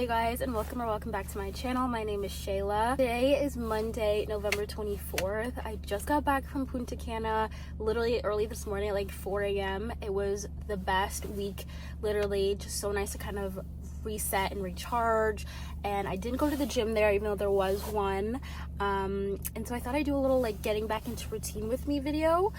you guys, and welcome back to my channel. My name is Shayla. Today is Monday, November 24th. I just got back from Punta Cana literally early this morning at like 4 a.m. It was the best week, literally just so nice to kind of reset and recharge. And I didn't go to the gym there, even though there was one, and so I thought I'd do a little like getting back into routine with me video.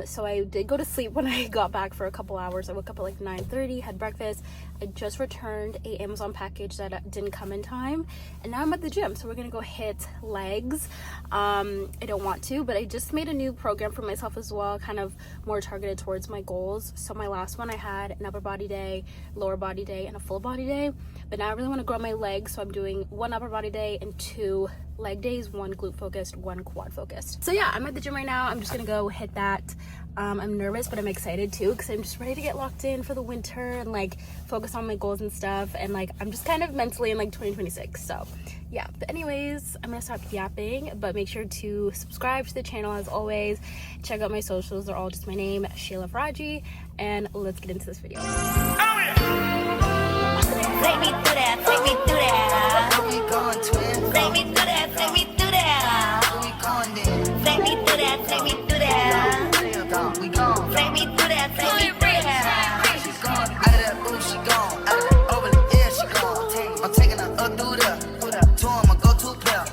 So I did go to sleep when I got back for a couple hours. I woke up at like 9:30, had breakfast. I just returned a Amazon package that didn't come in time, and now I'm at the gym, so we're gonna go hit legs. I don't want to, but I just made a new program for myself as well, kind of more targeted towards my goals. So my last one, I had an upper body day, lower body day, and a full body day, but now I really want to grow my legs, so I'm doing one upper body day and 2 leg days, 1 glute focused, 1 quad focused. So yeah, I'm at the gym right now. I'm just gonna go hit that. I'm nervous, but I'm excited too, because I'm just ready to get locked in for the winter and like focus on my goals and stuff, and like I'm just kind of mentally in like 2026. So yeah, but anyways, I'm gonna stop yapping, but make sure to subscribe to the channel as always. Check out my socials, they're all just my name, Shayla Faraji, and let's get into this video. Take me through that, take me through that. Where we going, twin? Take me through that, take me through that. Where we going, then? Take me through that, take me through that. We gone. Take me through that, take me through that. She gone, out of that ooh, she gone. Out of that over the air, she gone. I'm taking her up through there. Two on my go-to player.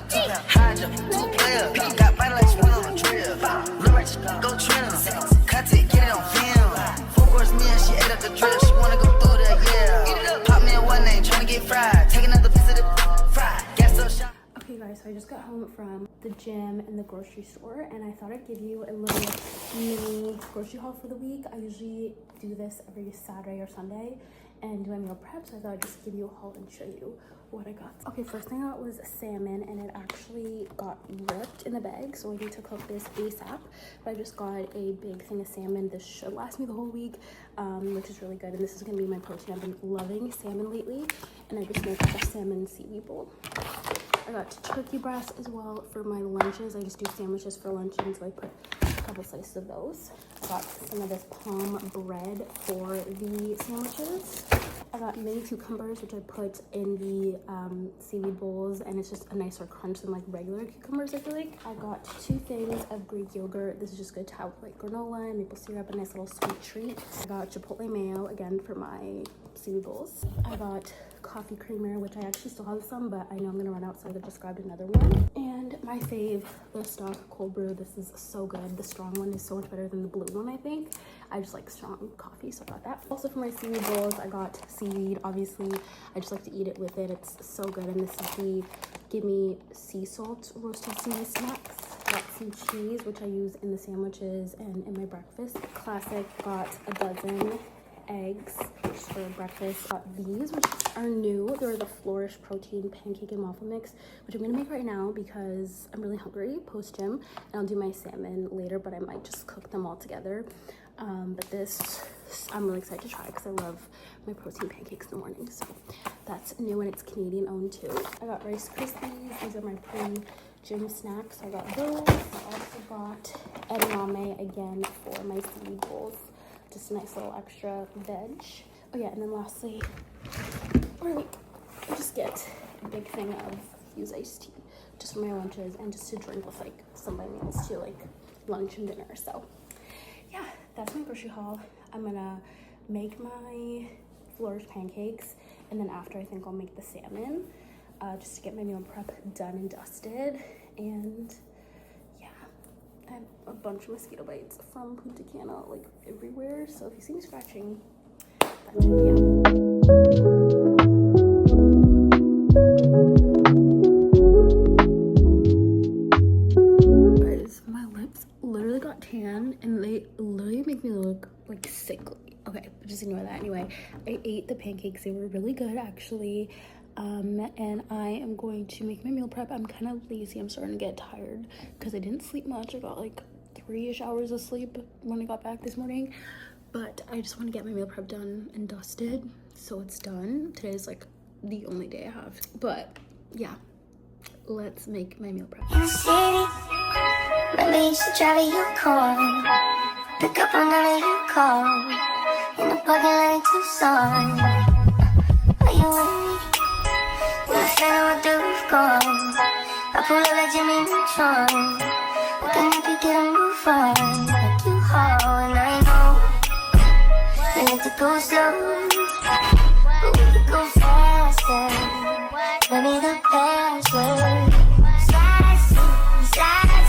Hydra, 2 players. Got body like she went on a trip. Look like she go trim. Cut it, get it on film. 4 course meal, she ate up the drip. She wanna go through there, yeah. Pop me in one name, tryna get fried. Take another piece of the fried. Gas up shop. Okay guys, so I just got home from the gym and the grocery store, and I thought I'd give you a little mini grocery haul for the week. I usually do this every Saturday or Sunday and do my meal prep, so I thought I'd just give you a haul and show you what I got. Okay, first thing I got was salmon, and it actually got ripped in the bag, so I need to cook this ASAP. But I just got a big thing of salmon. This should last me the whole week, which is really good, and this is gonna be my protein. I've been loving salmon lately, and I just made a salmon seaweed bowl. I got turkey breast as well for my lunches. I just do sandwiches for lunch, and so I put a couple slices of those. I got some of this palm bread for the sandwiches. I got mini cucumbers, which I put in the seaweed bowls, and it's just a nicer crunch than like regular cucumbers, I feel like. I got 2 things of Greek yogurt. This is just good to have like granola and maple syrup, a nice little sweet treat. I got chipotle mayo, again, for my seaweed bowls. I got coffee creamer, which I actually still have some, but I know I'm gonna run out, so I just grabbed another one. And my fave, the stock cold brew. This is so good. The strong one is so much better than the blue one, I think. I just like strong coffee, so I got that. Also for my seaweed bowls, I got seaweed. Obviously, I just like to eat it with it. It's so good. And this is the Give Me Sea Salt roasted seaweed snacks. Got some cheese, which I use in the sandwiches and in my breakfast. Classic. Got a dozen eggs for breakfast. Got these, which are new. They're the Flourish protein pancake and waffle mix, which I'm gonna make right now because I'm really hungry post gym, and I'll do my salmon later, but I might just cook them all together. But this I'm really excited to try because I love my protein pancakes in the morning. So that's new, and it's Canadian owned too. I got Rice Krispies. These are my pre-gym snacks. I got those. I also got edamame again for my seaweed bowls. Just a nice little extra veg. Oh yeah, and then lastly, I just get a big thing of Fuse iced tea just for my lunches and just to drink with like some of my meals too, like lunch and dinner. So yeah, that's my grocery haul. I'm gonna make my Flourish pancakes, and then after I think I'll make the salmon, just to get my meal prep done and dusted. And yeah, I have a bunch of mosquito bites from Punta Cana like everywhere, so if you see me scratching, that's it. Yeah. Guys, my lips literally got tan, and they literally make me look like sickly. Okay, but just ignore that. Anyway, I ate the pancakes. They were really good, actually. And I am going to make my meal prep. I'm kind of lazy. I'm starting to get tired because I didn't sleep much. I got like 3-ish hours of sleep when I got back this morning. But I just want to get my meal prep done and dusted, so it's done. Today's like the only day I have. But yeah, let's make my meal prep. In the city, maybe you should drive a Yukon. Pick up another you call. In the parking lot in Tucson. Are you with me? Sliding with the roof gone. I pull up like Jimmy Neutron. Looking up, you get a move on. Like you haul, and I know you like to go slow, but we could go faster. Tell me the password. Slide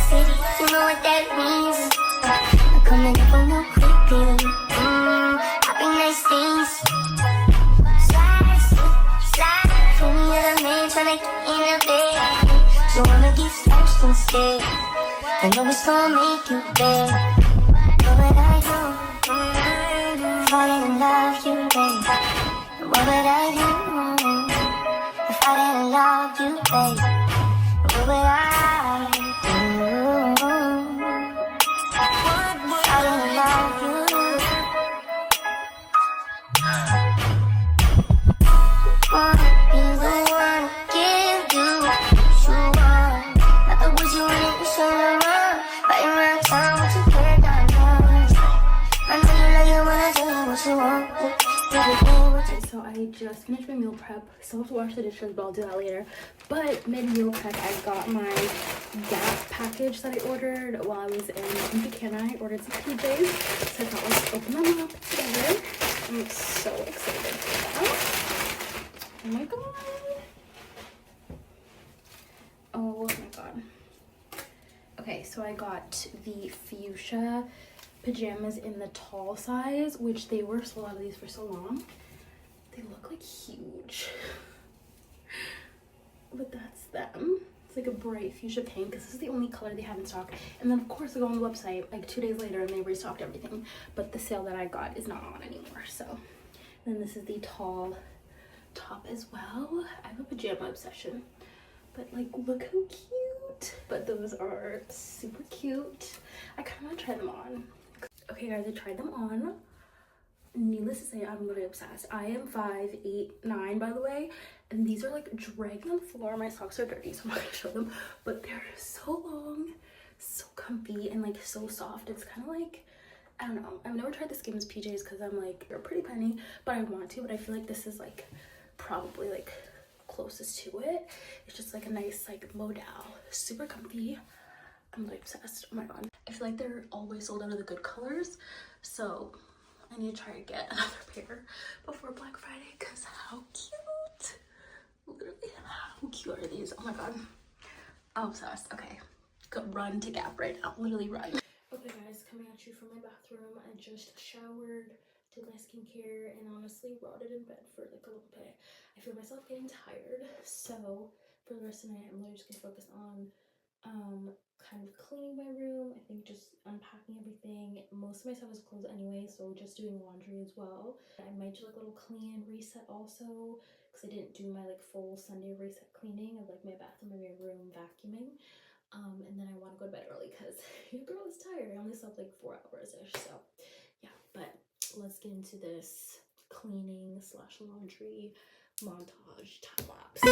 city, you know what that means. I'm coming up on you quickly. Happy nice things. Slide, for me and a man tryna get in the bed. So I'ma get first instead. I know it's gonna make you bad. What would I do? Falling in love, you babe. What would I do? If I didn't love you, babe. What would I do? If I didn't love you. Wanna be the one to give you what you want. Not the words you want to say no more. Right around town with your hair down low. I know you like it when I tell you what you want. So I just finished my meal prep. Still have to wash the dishes, but I'll do that later. But mid-meal prep, I got my Gap package that I ordered while I was in Buchanan. I ordered some PJs, so I thought let's open them up together. I'm so excited for that. Oh my god. Oh my god. Okay, so I got the fuchsia pajamas in the tall size, which they were sold out of these for so long. They look like huge, but that's them. It's like a bright fuchsia pink because this is the only color they have in stock. And then of course I go on the website like 2 days later and they restocked everything, but the sale that I got is not on anymore. So then this is the tall top as well. I have a pajama obsession, but like look how cute. But those are super cute. I kind of want to try them on. Okay guys, I tried them on. Needless to say, I'm literally obsessed. I am 5'8", 5'9", by the way, and these are like dragging on the floor. My socks are dirty, so I'm not gonna show them, but they're so long, so comfy, and like so soft. It's kind of like, I don't know, I've never tried the Skims PJs because I'm like, they're pretty penny, but I want to. But I feel like this is like probably like closest to it. It's just like a nice like modal, super comfy. I'm like obsessed. Oh my god, I feel like they're always sold out of the good colors, so I need to try to get another pair before Black Friday because how cute. Literally, how cute are these? Oh my god, I'm obsessed. Okay, go run to Gap right now. Literally run. Okay guys, coming at you from my bathroom. I just showered, did my skincare, and honestly rotted in bed for like a little bit. I feel myself getting tired, so for the rest of the night I'm literally just gonna focus on kind of cleaning my room. I think just unpacking everything. Most of my stuff is clothes anyway, so just doing laundry as well. I might do like a little clean and reset also because I didn't do my like full Sunday reset cleaning of like my bathroom and my room vacuuming. And then I want to go to bed early because your girl is tired. I only slept like 4 hours ish, so yeah. But let's get into this cleaning slash laundry montage time lapse.